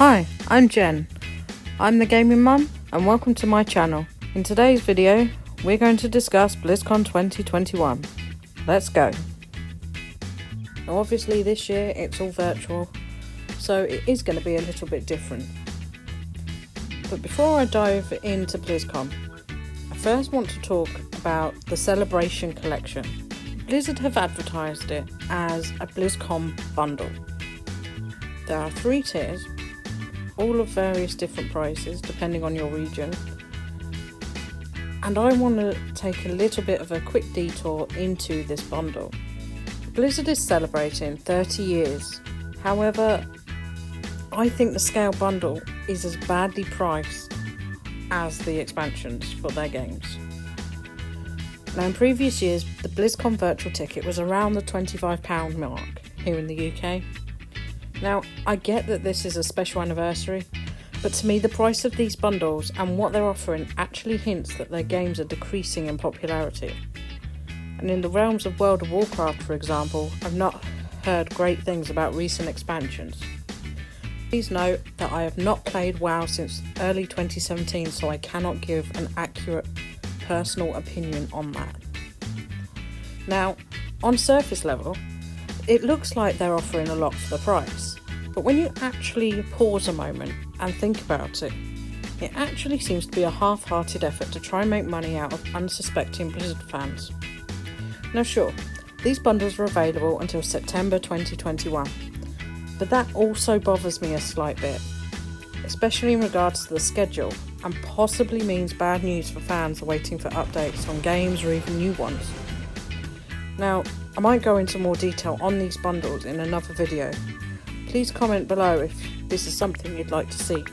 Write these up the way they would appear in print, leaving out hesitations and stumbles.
Hi, I'm Jen. I'm the Gaming Mum and welcome to my channel. In today's video, we're going to discuss Blizzcon 2021. Let's go. Now obviously this year it's all virtual, so it is going to be a little bit different. But before I dive into BlizzCon, I first want to talk about the Celebration Collection. Blizzard have advertised it as a BlizzCon bundle. There are 3 tiers, all of various different prices depending on your region. And I want to take a little bit of a quick detour into this bundle. Blizzard is celebrating 30 years. However, I think the scale bundle is as badly priced as the expansions for their games. Now in previous years, the BlizzCon virtual ticket was around the £25 mark here in the UK. Now, I get that this is a special anniversary, but to me the price of these bundles and what they're offering actually hints that their games are decreasing in popularity. And in the realms of World of Warcraft, for example, I've not heard great things about recent expansions. Please note that I have not played WoW since early 2017, so I cannot give an accurate personal opinion on that. Now, on surface level, it looks like they're offering a lot for the price, but when you actually pause a moment and think about it, it actually seems to be a half-hearted effort to try and make money out of unsuspecting Blizzard fans. Now sure, these bundles are available until September 2021, but that also bothers me a slight bit, especially in regards to the schedule, and possibly means bad news for fans waiting for updates on games or even new ones. Now, I might go into more detail on these bundles in another video. Please comment below if this is something you'd like to see.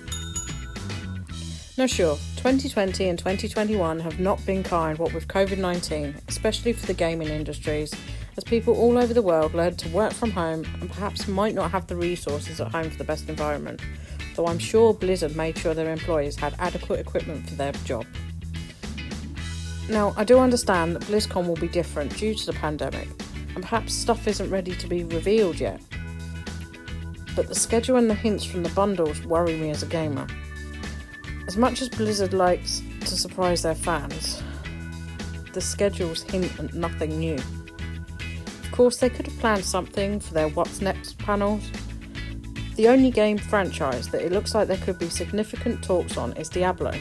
Now sure, 2020 and 2021 have not been kind what with COVID-19, especially for the gaming industries, as people all over the world learned to work from home and perhaps might not have the resources at home for the best environment, though I'm sure Blizzard made sure their employees had adequate equipment for their job. Now, I do understand that BlizzCon will be different due to the pandemic, and perhaps stuff isn't ready to be revealed yet. But the schedule and the hints from the bundles worry me as a gamer. As much as Blizzard likes to surprise their fans, the schedules hint at nothing new. Of course, they could have planned something for their What's Next panels. The only game franchise that it looks like there could be significant talks on is Diablo.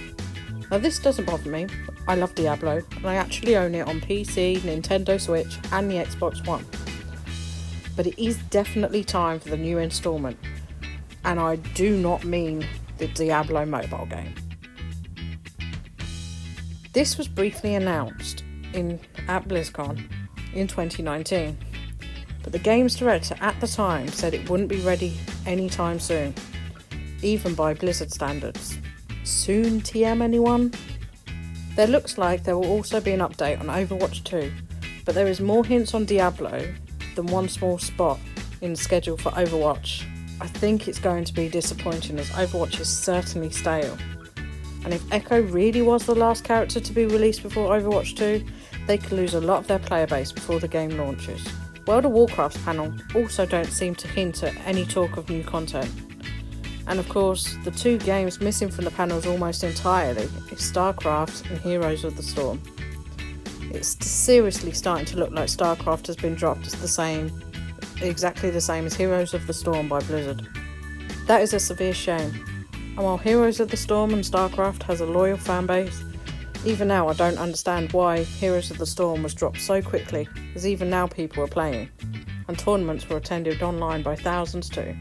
Now this doesn't bother me, I love Diablo and I actually own it on PC, Nintendo Switch and the Xbox One. But it is definitely time for the new instalment, and I do not mean the Diablo mobile game. This was briefly announced at BlizzCon in 2019, but the game's director at the time said it wouldn't be ready anytime soon, even by Blizzard standards. Soon TM anyone? There looks like there will also be an update on Overwatch 2, but there is more hints on Diablo than one small spot in the schedule for Overwatch. I think it's going to be disappointing as Overwatch is certainly stale. And if Echo really was the last character to be released before Overwatch 2, they could lose a lot of their player base before the game launches. World of Warcraft's panel also don't seem to hint at any talk of new content. And of course, the 2 games missing from the panels almost entirely is StarCraft and Heroes of the Storm. It's seriously starting to look like StarCraft has been dropped as exactly the same as Heroes of the Storm by Blizzard. That is a severe shame. And while Heroes of the Storm and StarCraft has a loyal fanbase, even now I don't understand why Heroes of the Storm was dropped so quickly, as even now people are playing, and tournaments were attended online by thousands too.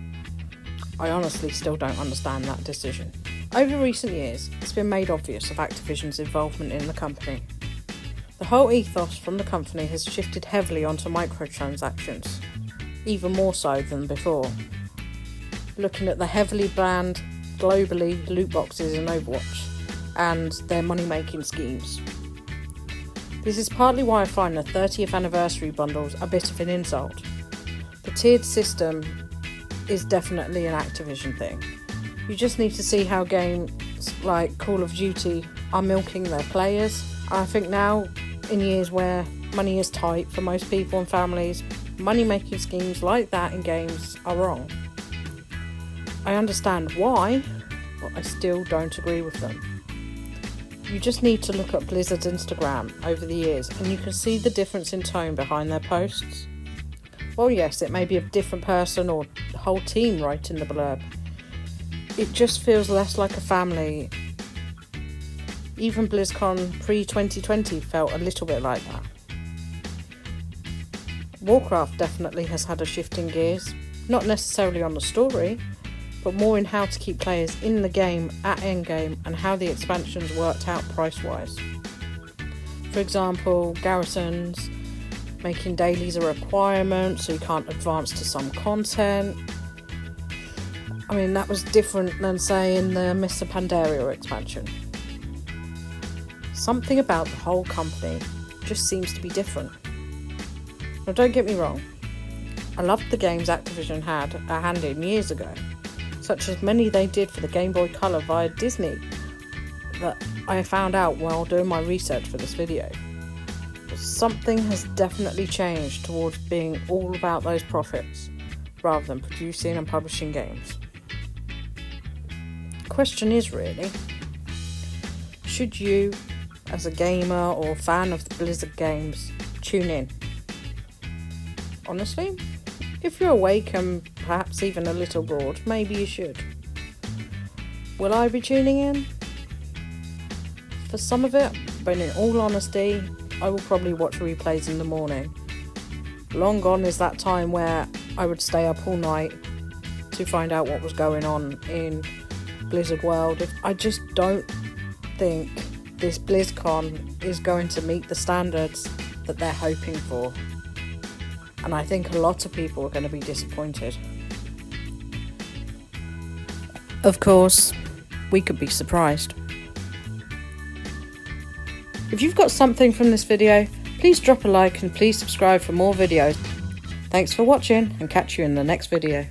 I honestly still don't understand that decision. Over recent years, it's been made obvious of Activision's involvement in the company. The whole ethos from the company has shifted heavily onto microtransactions, even more so than before. Looking at the heavily banned, globally, loot boxes in Overwatch and their money-making schemes. This is partly why I find the 30th anniversary bundles a bit of an insult. The tiered system is definitely an Activision thing. You just need to see how games like Call of Duty are milking their players. I think now, in years where money is tight for most people and families, money-making schemes like that in games are wrong. I understand why, but I still don't agree with them. You just need to look at Blizzard's Instagram over the years and you can see the difference in tone behind their posts. Well, yes, it may be a different person or whole team writing the blurb. It just feels less like a family. Even BlizzCon pre-2020 felt a little bit like that. Warcraft definitely has had a shift in gears, not necessarily on the story, but more in how to keep players in the game at endgame and how the expansions worked out price-wise. For example, garrisons, making dailies a requirement so you can't advance to some content. I mean, that was different than, say, in the Mists of Pandaria expansion. Something about the whole company just seems to be different. Now, don't get me wrong, I loved the games Activision had a hand in years ago, such as many they did for the Game Boy Color via Disney that I found out while doing my research for this video. But something has definitely changed towards being all about those profits rather than producing and publishing games. The question is really, should you, as a gamer or fan of the Blizzard games, tune in? Honestly, if you're awake and perhaps even a little bored, maybe you should. Will I be tuning in? For some of it, but in all honesty, I will probably watch replays in the morning. Long gone is that time where I would stay up all night to find out what was going on in Blizzard World. I just don't think this BlizzCon is going to meet the standards that they're hoping for. And I think a lot of people are going to be disappointed. Of course, we could be surprised. If you've got something from this video, please drop a like and please subscribe for more videos. Thanks for watching and catch you in the next video.